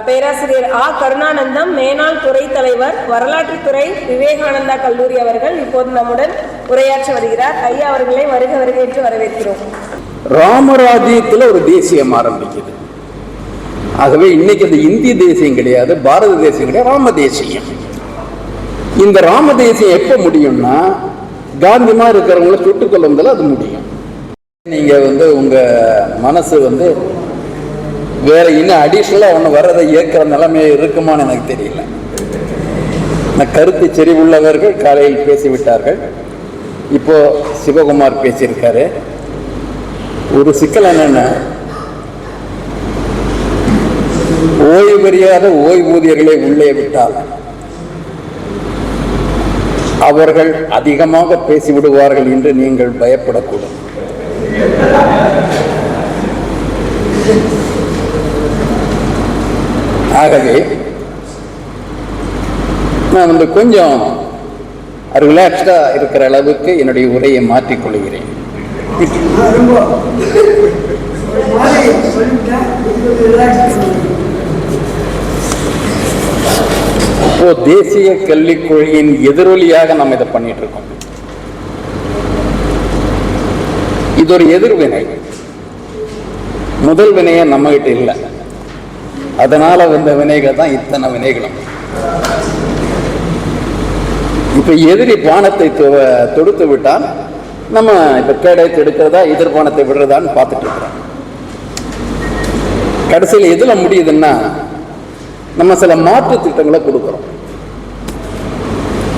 பேராசிரியர் ஆ. கருணானந்தம், மேனாள் துறை தலைவர், வரலாற்றுத்துறை, விவேகானந்தா கல்லூரி அவர்கள் இப்போது நம்முடன் உரையாற்ற வருகிறார். ஐயா அவர்களை வருக வருக என்று வரவேற்கிறோம். ராமராஜ்யத்தில் ஒரு தேசியம் ஆரம்பிக்குது. ஆகவே இன்னைக்கு அது இந்திய தேசியம் கிடையாது, பாரத தேசியம் கிடையாது, ராம தேசியம். இந்த ராம தேசியம் எப்ப முடியும்னா காந்திமா இருக்கிறவங்கள சுட்டுக் கொள்ளும்போது அது முடியும். நீங்க உங்க மனசு வேற இன்னும் அடிஷனலா ஒண்ணு வர்றதை ஏற்கிற நிலைமை இருக்குமான்னு எனக்கு தெரியல. கருத்து செறிவுள்ளவர்கள் காலையில் பேசிவிட்டார்கள். இப்போ சிவகுமார் பேசியிருக்காரு. ஒரு சிக்கல் என்னன்னா, ஓய்வு பெறியாத ஓய்வூதியர்களை உள்ளே விட்டால் அவர்கள் அதிகமாக பேசிவிடுவார்கள் என்று நீங்கள் பயப்படக்கூடும். ஆகவே நான் கொஞ்சம் ரிலாக்ஸ்டா இருக்கிற அளவுக்கு என்னுடைய உரையை மாற்றிக்கொள்கிறேன். இப்போ தேசிய கல்விக் கொள்கையின் எதிரொலியாக நம்ம இதை பண்ணிட்டு இருக்கோம். இது ஒரு எதிர்வினை. முதல் வினையை நம்ம கிட்ட இல்லை, அதனால வந்த வினைகள் தான் இத்தனை வினைகளும். இப்ப எதிரி பானத்தை தொடுத்து விட்டால் நம்ம இப்ப கேடயத்தை எடுக்கிறதா எதிர்பானத்தை விடுறதான்னு பார்த்துட்டு இருக்கிறோம். கடைசியில் எதுல முடியுதுன்னா நம்ம சில மாற்று திட்டங்களை கொடுக்குறோம்.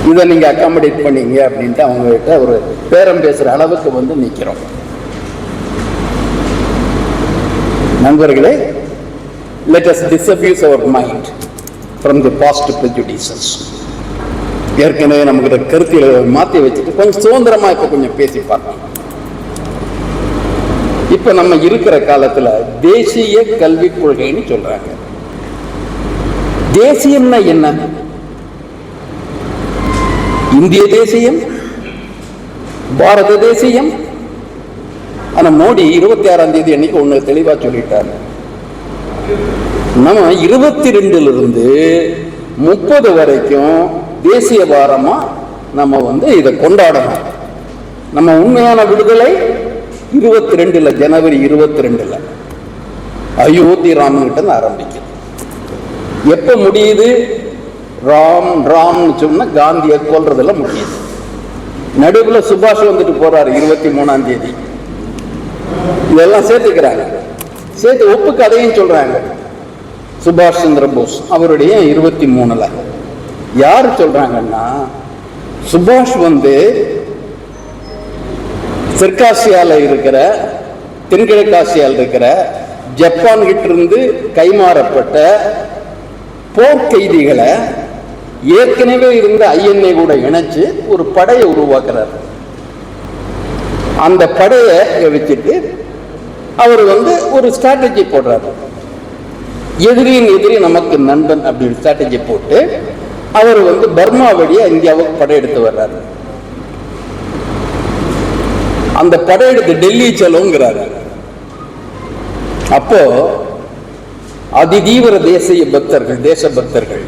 இதை நீங்க அக்காமடேட் பண்ணீங்க அப்படின்ட்டு அவங்க கிட்ட ஒரு பேரம் பேசுற அளவுக்கு நிக்கிறோம். நண்பர்களே, let us disabuse our mind from the past prejudices. ஏற்கனவே நமக்கு கருத்தில மாற்றி வச்சுட்டு கொஞ்சம் சுதந்திரமா இப்ப கொஞ்சம் பேசி பார்க்கலாம். இப்ப நம்ம இருக்கிற காலத்துல தேசிய கல்விக் கொள்கைன்னு சொல்றாங்க. தேசியம்னா என்ன? இந்திய தேசியம், பாரத தேசியம். ஆனா மோடி 26ஆம் தேதி அன்னைக்கு ஒண்ணு தெளிவா சொல்லிட்டாரு. நம்ம 22 30 வரைக்கும் தேசிய வாரமா நம்ம இதை கொண்டாடணும். நம்ம உண்மையான விடுதலை 22 ஜனவரி 22 அயோத்தி ராமன்கிட்ட ஆரம்பிக்குது. எப்ப முடியுது? ராம் ராம்னு சொன்னா காந்தியை கொல்றதுல முடியுது. நடுவுல சுபாஷ் போறாரு 23ஆம் தேதி. இதெல்லாம் சேர்த்துக்கிறாங்க. சேர்த்து ஒப்பு கதையும் சொல்றாங்க. சுபாஷ் சந்திர போஸ் அவருடைய 23 யாரு சொல்றாங்கன்னா, சுபாஷ் தெற்காசியால இருக்கிற தென்கிழக்காசியால இருக்கிற ஜப்பான் கிட்ட இருந்து கைமாறப்பட்ட போர்க்கைதிகளை ஏற்கனவே இருந்த INA கூட இணைச்சு ஒரு படையை உருவாக்குறார். அந்த படையை வச்சுட்டு அவர் ஒரு ஸ்ட்ராட்டஜி போடுறாரு. எதிரியின் எதிரி நமக்கு நண்பன் அப்படின்னு ஸ்ட்ராட்டஜி போட்டு அவர் பர்மா வழியா இந்தியாவுக்கு படையெடுத்து வர்றாரு. அந்த படையெடுத்து டெல்லி செல்லுங்கிறாரு. அப்போ அதிதீவிர தேசிய பக்தர்கள், தேசபக்தர்கள்,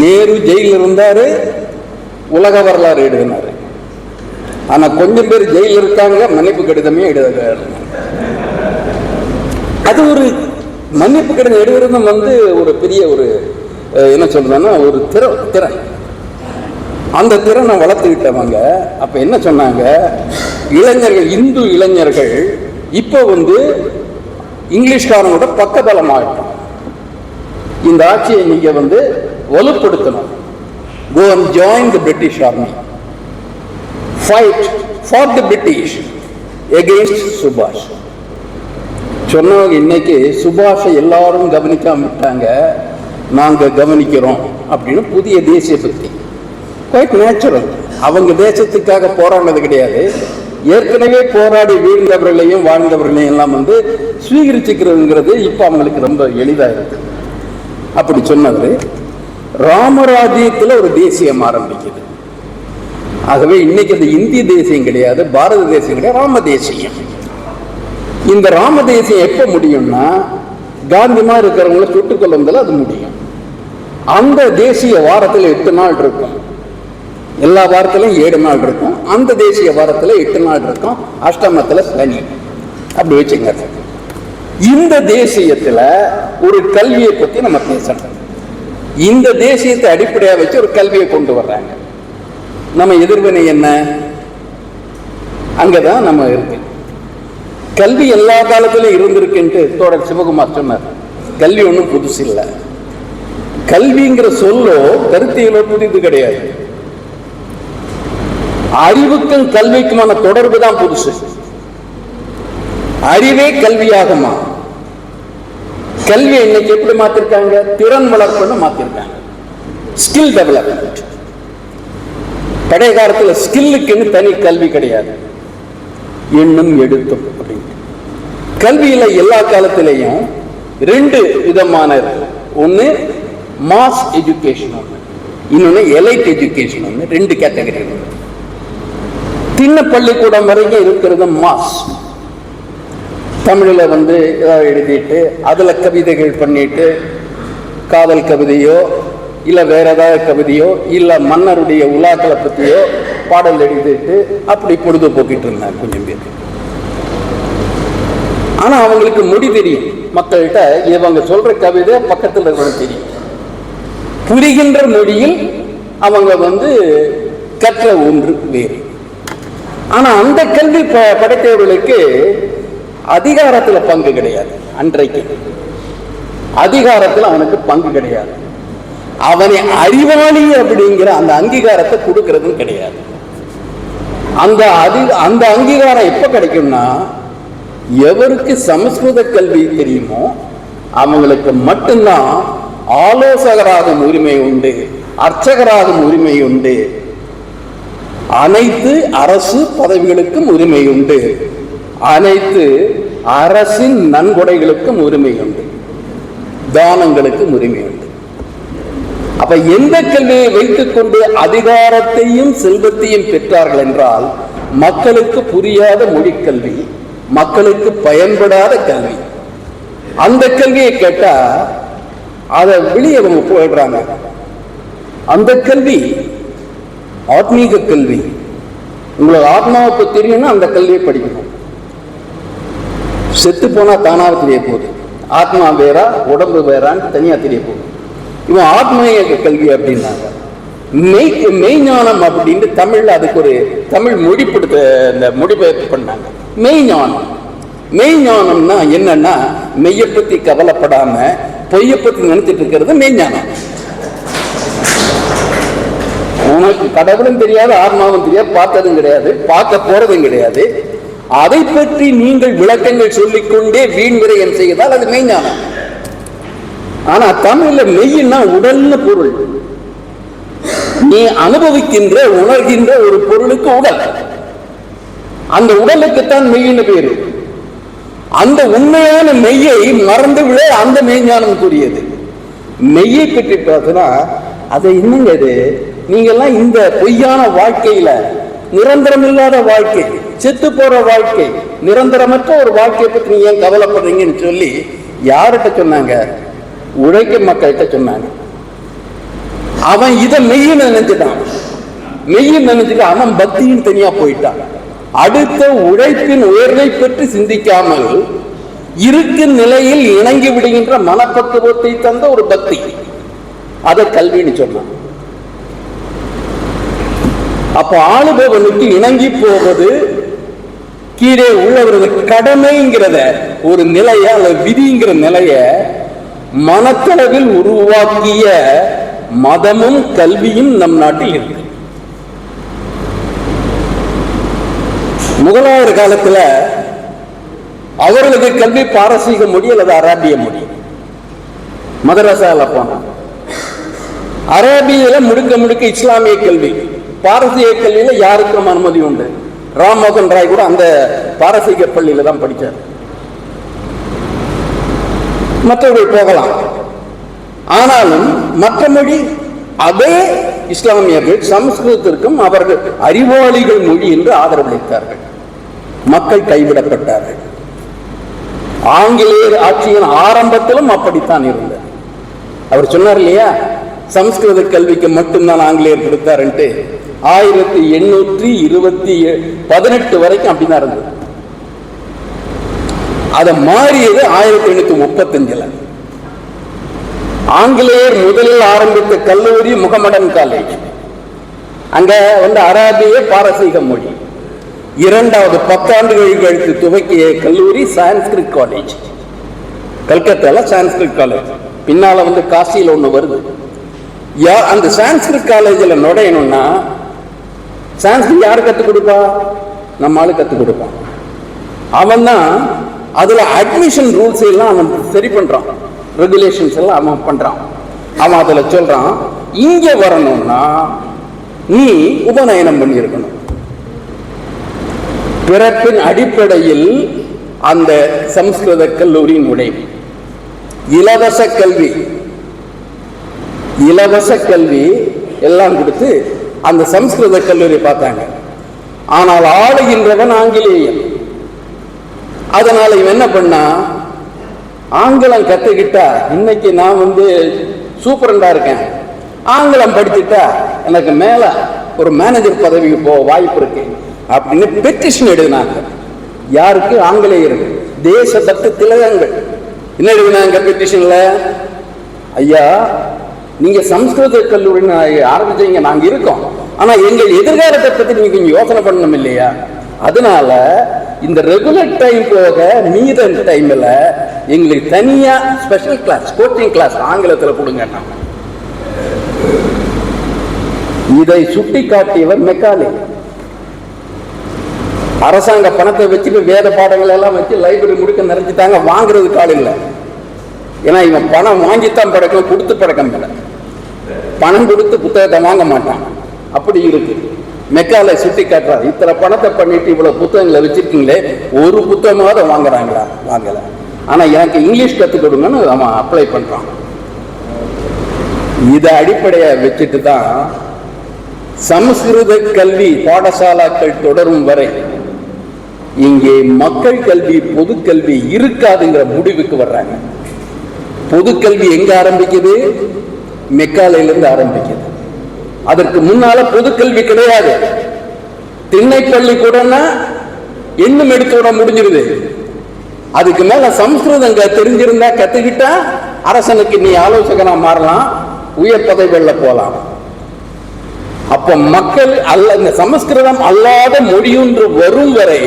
நேரு ஜெயில இருந்தாரு, உலக வரலாறு எழுதினாரு. ஆனா கொஞ்சம் பேர் ஜெயில இருக்காங்க, மன்னிப்பு கடிதமே எழுதுறாரு. அது ஒரு மன்னிப்பு கடிதம் எழுதுறது ஒரு பெரிய ஒரு என்ன சொல்றதுன்னா ஒரு திறன். அந்த திறனை வளர்த்துக்கிட்டவங்க அப்ப என்ன சொன்னாங்க, இளைஞர்கள், இந்து இளைஞர்கள் இப்ப இங்கிலீஷ்காரனோட பக்கபலமாகட்டும், இந்த ஆட்சியை நீங்க வலுப்படுத்தணும். Go and join the British Army. Fight for the British against Subhash. சொன்னவங்க இன்னைக்கு சுபாஷை எல்லாரும் கவனிக்காம விட்டாங்க, நாங்க கவனிக்கிறோம் அப்படின்னு புதிய தேசிய பக்தி. Quite natural. அவங்க தேசத்துக்காக போராடினது கிடையாது. ஏற்கனவே போராடி வீழ்ந்தவர்களையும் வாழ்ந்தவர்களையும் எல்லாம் ஸ்வீகரிச்சுக்கிறதுங்கிறது இப்ப அவங்களுக்கு ரொம்ப எளிதாக இருக்கு. அப்படி சொன்னவர் ராமராஜ்யத்தில் ஒரு தேசியம் ஆரம்பிக்குது. ஆகவே இன்னைக்கு அது இந்திய தேசியம் கிடையாது, பாரத தேசியம் கிடையாது, ராம தேசியம். இந்த ராம தேசியம் எப்ப முடியும்னா காந்திமா இருக்கிறவங்கள சுட்டுக் கொள்ளும்போது அது முடியும். அந்த தேசிய வாரத்தில் 8 நாள் இருக்கும். எல்லா வாரத்திலும் 7 நாள் இருக்கும். அந்த தேசிய வாரத்தில் 8 நாள் இருக்கும். அஷ்டமத்தில் சனி. அப்படி வச்சுங்க. இந்த தேசியத்துல ஒரு கல்வியை பத்தி நம்ம பேசணும். இந்த தேசியத்தை அடிப்படையா வச்சு ஒரு கல்வியை கொண்டு வர்றாங்க. நம்ம எதிர்வினை என்ன? அங்கதான் நம்ம இருக்கு. கல்வி எல்லா காலத்திலும் இருந்திருக்குன்ட்டு தோழர் சிவகுமார் சொன்னார். கல்வி ஒன்றும் புதுசு இல்லை. கல்விங்கிற சொல்லோ கருத்தியலோ புதிது கிடையாது. அறிவுக்கும் கல்விக்குமான தொடர்பு தான் புதுசு. அறிவே கல்வியாகுமா? கல்வி இன்னைக்கு எப்படி மாத்திருக்காங்க? திறன் வளர்ப்புன்னு மாத்திருக்காங்க. Skill development. பழைய காலத்துல ஸ்கில்லுக்குன்னு தனி கல்வி கிடையாது. எண்ணும் எழுத்தும் அப்படின்னு கல்வியில எல்லா காலத்திலையும் 2 விதமான, ஒன்னு மாஸ் எஜுகேஷன், இன்னொன்னு எலைட் எஜுகேஷன். 2 கேட்டகரி. சின்ன பள்ளிக்கூடம் வரைக்கும் இருக்கிறது மாஸ். தமிழில் ஏதாவது எழுதிட்டு அதில் கவிதைகள் பண்ணிட்டு, காதல் கவிதையோ இல்லை வேற ஏதாவது கவிதையோ இல்லை மன்னருடைய உலாக்களை பற்றியோ பாடல் எழுதிட்டு அப்படி பொழுதுபோக்கிட்டு இருந்தாங்க கொஞ்சம் பேர். ஆனால் அவங்களுக்கு மொழி தெரியும். மக்கள்கிட்ட இவங்க சொல்ற கவிதை பக்கத்தில் இருக்கிறது தெரியும். புரிகின்ற மொழியில் அவங்க கற்ற ஒன்று வேறு. ஆனால் அந்த கல்வி படைத்தவர்களுக்கு அதிகாரத்தில் பங்கு கிடையாது. அன்றைக்கு அதிகாரத்தில் அவனுக்கு பங்கு கிடையாது. அவனை அறிவாளி அப்படிங்கிற அந்த அங்கீகாரத்தை கொடுக்கறதும் கிடையாது. அந்த அங்கீகாரம் எப்ப கிடைக்கும்னா, எவருக்கு சமஸ்கிருத கல்வி தெரியுமோ அவங்களுக்கு மட்டும்தான் ஆலோசகராகும் உரிமை உண்டு, அர்ச்சகராகும் உரிமை உண்டு, அனைத்து அரசு பதவிகளுக்கும் உரிமை உண்டு, அனைத்து அரசின் நன்கொடைகளுக்கும் உரிமை உண்டு, தானங்களுக்கும் உரிமை உண்டு. அப்ப எந்த கல்வியை வைத்துக் கொண்டு அதிகாரத்தையும் செல்வத்தையும் பெற்றார்கள் என்றால், மக்களுக்கு புரியாத மொழி கல்வி, மக்களுக்கு பயன்படாத கல்வி. அந்த கல்வியை கேட்டா அதை வெளியே அவங்க போயிடுறாங்க. அந்த கல்வி ஆத்மீக கல்வி. உங்களுக்கு ஆத்மாவுக்கு தெரியும்னா அந்த கல்வியை படிக்கணும். செத்து போனா தானாக தெரிய போகுது. ஆத்மா வேறா உடம்பு வேறான்னு தனியா தெரிய போகுது. இவன் ஆத்மீக கல்வி அப்படின்னாங்க. மெய்ஞானம் அப்படின்னு தமிழ்ல அதுக்கு ஒரு தமிழ் மொழிபெயர்ப்பு பண்ணாங்க. மெய்ஞானம். மெய்ஞானம்னா என்னன்னா, மெய்யை பத்தி கவலைப்படாம பொய்யை பத்தி நினைச்சிட்டு இருக்கிறது மெய்ஞானம். உனக்கு கடவுளும் தெரியாது, ஆத்மாவும் தெரியாது, பார்த்ததும் கிடையாது, பார்க்க போறதும் கிடையாது. அதை பற்றி நீங்கள் விளக்கங்கள் சொல்லிக்கொண்டே வீண் விரயம் செய்தால் அது மெய்ஞானம். ஆனா தமிழ்ல மெய்யின்னா உடல்னு பொருள். நீ அனுபவிக்கின்ற உணர்கின்ற ஒரு பொருளுக்கு உடல். அந்த உடலுக்குத்தான் மெய்யின்னு பேரு. அந்த உண்மையான மெய்யை மறந்து விட அந்த மெய்ஞானம் கூறியது. மெய்யை பற்றி பார்த்தா அதை என்னங்க இது, நீங்கெல்லாம் இந்த பொய்யான வாழ்க்கையில, நிரந்தரம் இல்லாத வாழ்க்கை, செத்து போற வாழ்க்கை, நிரந்தரமற்ற ஒரு வாழ்க்கையை பற்றி நீங்க ஏன் கவலைப்படுறீங்கன்னு சொல்லி யார்கிட்ட சொன்னாங்க? உழைக்கும் மக்கள்கிட்ட சொன்னாங்க. அவன் இதை மெய்யின்னு நினைச்சுட்டான். மெய்யின்னு நினைச்சுட்டு அவன் பக்தியும் தனியா போயிட்டான். அடுத்த உழைப்பின் உயர்வை பற்றி சிந்திக்காமல் இருக்கும் நிலையில் இணங்கி விடுகின்ற மனப்பக்குவத்தை தந்த ஒரு பக்தி, அதை கல்வின்னு சொன்னான். அப்ப ஆளுபவனுக்கு இணங்கி போவது கீழே உள்ளவர்களுக்கு கடமைங்கிறத ஒரு நிலைய அல்லது விதிங்கிற நிலைய மனத்தளவில் உருவாக்கிய மதமும் கல்வியும் நம் நாட்டில் இருக்கு. முகலாயர் காலத்துல அவர்களுக்கு கல்வி பாரசீக மொழி அல்லது அராபிய மொழி. மதரசால போன அரேபியில முழுக்க இஸ்லாமிய கல்வி. பாரசீக கல்வியில யாருக்கும் அனுமதி உண்டு. ராம்மோகன் ராய் கூட அந்த பாரசீக பள்ளியில தான் படித்தார். மற்றவர்கள் போகலாம். ஆனாலும் மற்ற மொழி அதே இஸ்லாமியர்கள் சமஸ்கிருதத்திற்கும் அவர்கள் அறிவாளிகள் மொழி என்று ஆதரவளித்தார்கள். மக்கள் கைவிடப்பட்டார்கள். ஆங்கிலேயர் ஆட்சியின் ஆரம்பத்திலும் அப்படித்தான் இருந்தது. அவர் சொன்னார் இல்லையா, சமஸ்கிருத கல்விக்கு மட்டும்தான் ஆங்கிலேயர் கொடுத்தாருன்ட்டு. 1818 வரைக்கும் அப்படிதான் இருந்தது. அதை மாறியது 1835. ஆங்கிலேயர் முதலில் ஆரம்பித்த கல்லூரி முகமடன் காலேஜ். அங்க அரபிய பாரசீக மொழி. இரண்டாவது 10 ஆண்டுகள் கழித்து துவக்கிய கல்லூரி சான்ஸ்கிரிட் காலேஜ். கல்கத்தால சான்ஸ்கிரிட் காலேஜ். பின்னால காசியில் ஒண்ணு வருது. அந்த சான்ஸ்கிரிட் காலேஜில் நுழையணும்னா சான்ஸ்கிரிட் யாரு கத்துக் கொடுப்பா? நம்ம ஆளு கத்துக் கொடுப்பான். அவன் தான் அதுல அட்மிஷன் ரூல்ஸ் எல்லாம் அவன் சரி பண்றான், ரெகுலேஷன்ஸ் எல்லாம் அவன் பண்றான். அவன் அதுல சொல்றான், இங்க வரணும்னா நீ உபநயனம் பண்ணியிருக்கணும். பிறப்பின் அடிப்படையில் அந்த சமஸ்கிருத கல்லூரி நுழைவு. இலவச கல்வி எல்லாம் கொடுத்து அந்த சமஸ்கிருத கல்லூரி பார்த்தாங்க. ஆனால் ஆளுகின்றவன் ஆங்கிலேயன். அதனால இவன் என்ன பண்ணா, ஆங்கிலம் கத்துக்கிட்டா இன்னைக்கு நான் சூப்பரண்டா இருக்கேன், ஆங்கிலம் படிச்சுட்டா எனக்கு மேல ஒரு மேனேஜர் பதவிக்கு போக வாய்ப்பு இருக்கு அப்படின்னு பெட்டிஷன் எழுதினாங்க. யாருக்கு? ஆங்கிலேயருக்கு. தேசபக்த திலகங்கள் என்ன எழுதினாங்க பெட்டிஷன்ல? ஐயா, நீங்க சமஸ்கிருத கல்லூரி ஆரம்பிச்சீங்க, நாங்க இருக்கோம், ஆனா எங்க எதிர்காலத்தை பத்தி நீங்க கொஞ்சம் யோசனை பண்ணணும் இல்லையா? அதனால இந்த ரெகுலர் டைம் போக மீத டைம்ல எங்களுக்கு தனியா ஸ்பெஷல் கிளாஸ், கோச்சிங் கிளாஸ் ஆங்கிலத்தில் கொடுங்க. இதை சுட்டி காட்டியவர் மெக்காலே. அரசாங்க பணத்தை வச்சுட்டு வேத பாடங்கள் எல்லாம் வச்சு லைப்ரரி முழுக்க நிறைஞ்சிட்டாங்க. வாங்குறதுக்கு ஆள் இல்லை. ஏன்னா இவன் பணம் வாங்கித்தான் படைக்கும், கொடுத்து படைக்கம் இல்லை. பணம் கொடுத்து புத்தகத்தை வாங்க மாட்டான். அப்படி இருக்கு. மெக்காலே சுட்டி காட்டுறாரு, இத்தனை பணத்தை பண்ணிட்டு இவ்வளவு புத்தகங்களை வச்சிருக்கீங்களே, ஒரு புத்தகமாவது வாங்குறாங்களா? வாங்கல. ஆனா எனக்கு இங்கிலீஷ் கற்றுக் கொடுங்கன்னு அவன் அப்ளை பண்றான். இதை அடிப்படையா வச்சுட்டு தான் சமஸ்கிருத கல்வி பாடசாலாக்கள் தொடரும் வரை இங்கே மக்கள் கல்வி, பொது கல்வி இருக்காதுங்கிற முடிவுக்கு வர்றாங்க. பொது கல்வி எங்க ஆரம்பிக்குது? மெக்காலையிலிருந்து ஆரம்பிக்குது. அதற்கு முன்னால பொது கல்வி கிடையாது. திண்ணைப்பள்ளி கூட எண்ணும் எடுத்தோட முடிஞ்சிருது. அதுக்கு மேல சமஸ்கிருதம் தெரிஞ்சிருந்தா, கத்துக்கிட்டா அரசனுக்கு நீ ஆலோசகனா மாறலாம், உயர் பதவிகள்ல போலாம். அப்ப மக்கள் இந்த சமஸ்கிருதம் அல்லாத மொழியொன்று வரும் வரை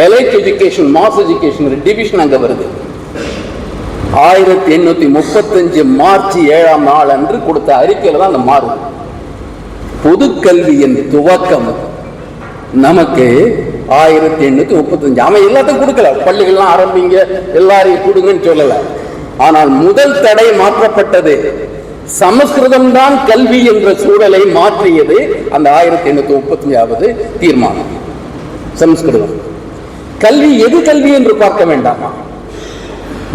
elite education, mass education division அங்க வருது. 1835 மார்ச் 7ஆம் நாள் அன்று கொடுத்த அறிக்கையில தான் அந்த மாறும். பொது கல்வியின் துவக்கம் நமக்கு 1835. அவன் எல்லாத்தையும் கொடுக்கல, பள்ளிகள்லாம் ஆரம்பிங்க, எல்லாரையும் கொடுங்கன்னு சொல்லல. ஆனால் முதல் தடை மாற்றப்பட்டது. சமஸ்கிருதம் தான் கல்வி என்ற சூழலை மாற்றியது அந்த 1835வது தீர்மானம். சமஸ்கிருதம் கல்வி. எது கல்வி என்று பார்க்க வேண்டாமா?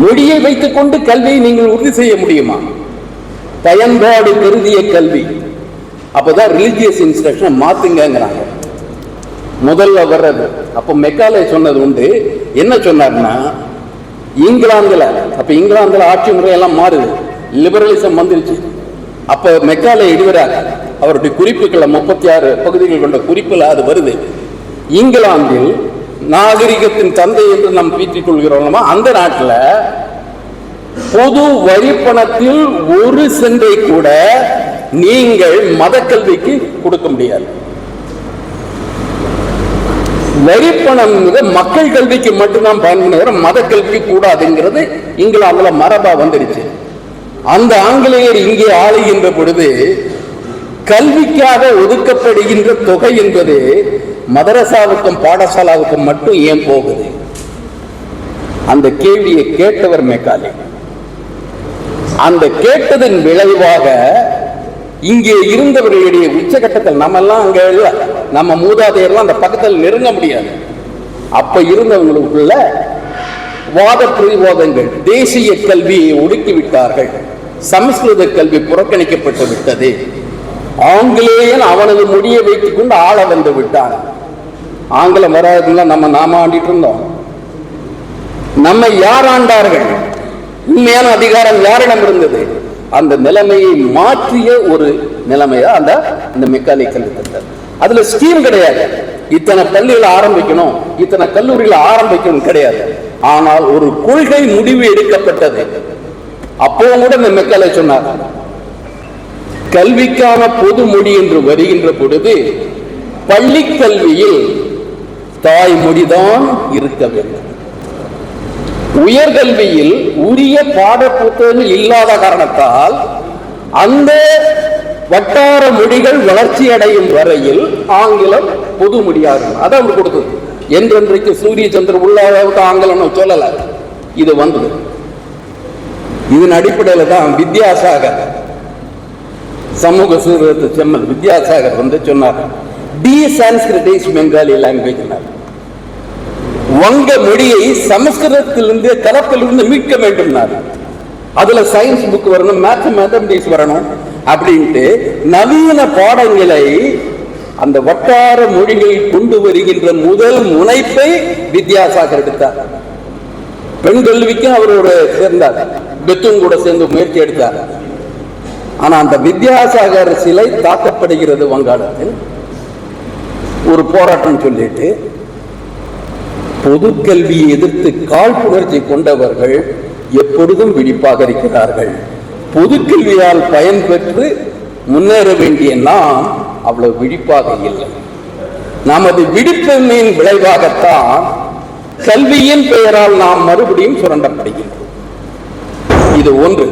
மொழியை வைத்துக் கொண்டு கல்வியை நீங்கள் உறுதி செய்ய முடியுமா? பயன்பாடு கருதிய கல்வி. அப்பதான் ரிலிஜியஸ் இன்ஸ்ட்ரக்ஷன் மாத்துங்கிறாங்க. முதல்ல வர்றது. அப்ப மெக்காலே சொன்னது உண்டு. என்ன சொன்னார்னா, இங்கிலாந்துல, அப்ப இங்கிலாந்துல ஆட்சி முறை எல்லாம் மாறுது, லிபரலிசம் வந்துருச்சு. அப்ப மெக்காலே எழுதுறார், அவருடைய குறிப்புகளை 36 பகுதிகள் கொண்ட குறிப்புல அது வருது. இங்கிலாந்தில் நாகரிகத்தின் தந்தை என்று நாம் பீற்றிக் கொள்கிறோம். அந்த நாட்டில் பொது வரிப்பணத்தில் 1 சென்டை கூட நீங்கள் மத கல்விக்கு கொடுக்க முடியாது. வரிப்பணம் மக்கள் கல்விக்கு மட்டும்தான் பயன்படுத்த, மத கல்வி கூடாதுங்கிறது இங்கிலாந்துல மரபா வந்துடுச்சு. அந்த ஆங்கிலேயர் இங்கே ஆளுகின்ற பொழுது கல்விக்காக ஒதுக்கப்படுகின்ற தொகை என்பது மதரசாவுக்கும் பாடசாலாவுக்கும் மட்டும் ஏன் போகுது? அந்த கேள்வியை கேட்டவர் மெக்காலே. அந்த கேட்டதன் விளைவாக இங்கே இருந்தவர்களுடைய உச்சகட்டத்தில், நம்ம எல்லாம் அங்க இல்ல, நம்ம மூதாதையர்லாம் அந்த பக்கத்தில் நெருங்க முடியாது. அப்ப இருந்தவங்களுக்குள்ள வாத பிரதிவாதங்கள். தேசிய கல்வியை ஒடுக்கிவிட்டார்கள், சமஸ்கிருத கல்வி புறக்கணிக்கப்பட்டு விட்டது, ஆங்கிலேயன் அவனது மொழியை வைத்துக் கொண்டு ஆள வந்து விட்டான். ஆங்கிலம் வராதுன்னா நாம ஆண்டிட்டு இருந்தோம். நம்மை யார் ஆண்டார்கள், உண்மையான அதிகாரம் யாரிடம் இருந்தது, அந்த நிலைமையை மாற்றிய ஒரு நிலைமையா அந்த மெக்கானிக்கல் திட்டம். அதுல ஸ்கீம் கிடையாது, இத்தனை பள்ளிகளை ஆரம்பிக்கணும், இத்தனை கல்லூரிகளை ஆரம்பிக்கணும் கிடையாது. ஆனால் ஒரு கொள்கை முடிவு எடுக்கப்பட்டது. அப்போ கூட இந்த மெக்காலே சொன்னார், கல்விக்கான பொது மொழி என்று வருகின்ற பொழுது பள்ளி கல்வியில் தாய்மொழிதான் இருக்க வேண்டும். உயர்கல்வியில் உரிய பாட புத்தகங்கள் இல்லாத காரணத்தால் அந்த வட்டார மொழிகள் வளர்ச்சி அடையும் வரையில் ஆங்கிலம் பொது மொழியாகும். அதை அவர் கொடுத்தது. என்றென்றைக்கு சூரிய சந்திர உள்ளாவது ஆங்கிலம் சொல்லல, இது வந்தது. இதன் அடிப்படையில் தான் வித்யாசாகர், சமூக சீர்திருத்த செம்மல் வித்யாசாகர் சொன்னார், டீசான்ஸ்கிரிட்டைஸ் பெங்காலி லாங்குவேஜ். வங்க மொழியை சமஸ்கிருதத்திலிருந்து கலப்பிலிருந்து மீட்க வேண்டும். அதுல சயின்ஸ் புக் வரணும், மேத்தமெட்டிக்ஸ் வரணும் அப்படின்ட்டு நவீன பாடங்களை அந்த வட்டார மொழிகளில் கொண்டு வருகின்ற முதல் முனைப்பை வித்யாசாகர் எடுத்தார். பெண் கல்விக்கும் அவரோட சேர்ந்தார், பெத்தும் கூட சேர்ந்து முயற்சி எடுத்தார். ஆனா அந்த வித்யாசாகர் சிலை தாக்கப்படுகிறது வங்காளத்தில். ஒரு போராட்டம் சொல்லிட்டு பொது கல்வியை எதிர்த்து காழ்ப்புணர்ச்சி கொண்டவர்கள் எப்பொழுதும் விழிப்பாக இருக்கிறார்கள். பொது கல்வியால் பயன்பெற்று முன்னேற வேண்டிய நாம் அவ்வளவு விழிப்பாக இல்லை. நமது விழிப்பின்மையின் விளைவாகத்தான் கல்வியின் பெயரால் நாம் மறுபடியும் சுரண்டப்படுகிறோம். இது ஒன்று.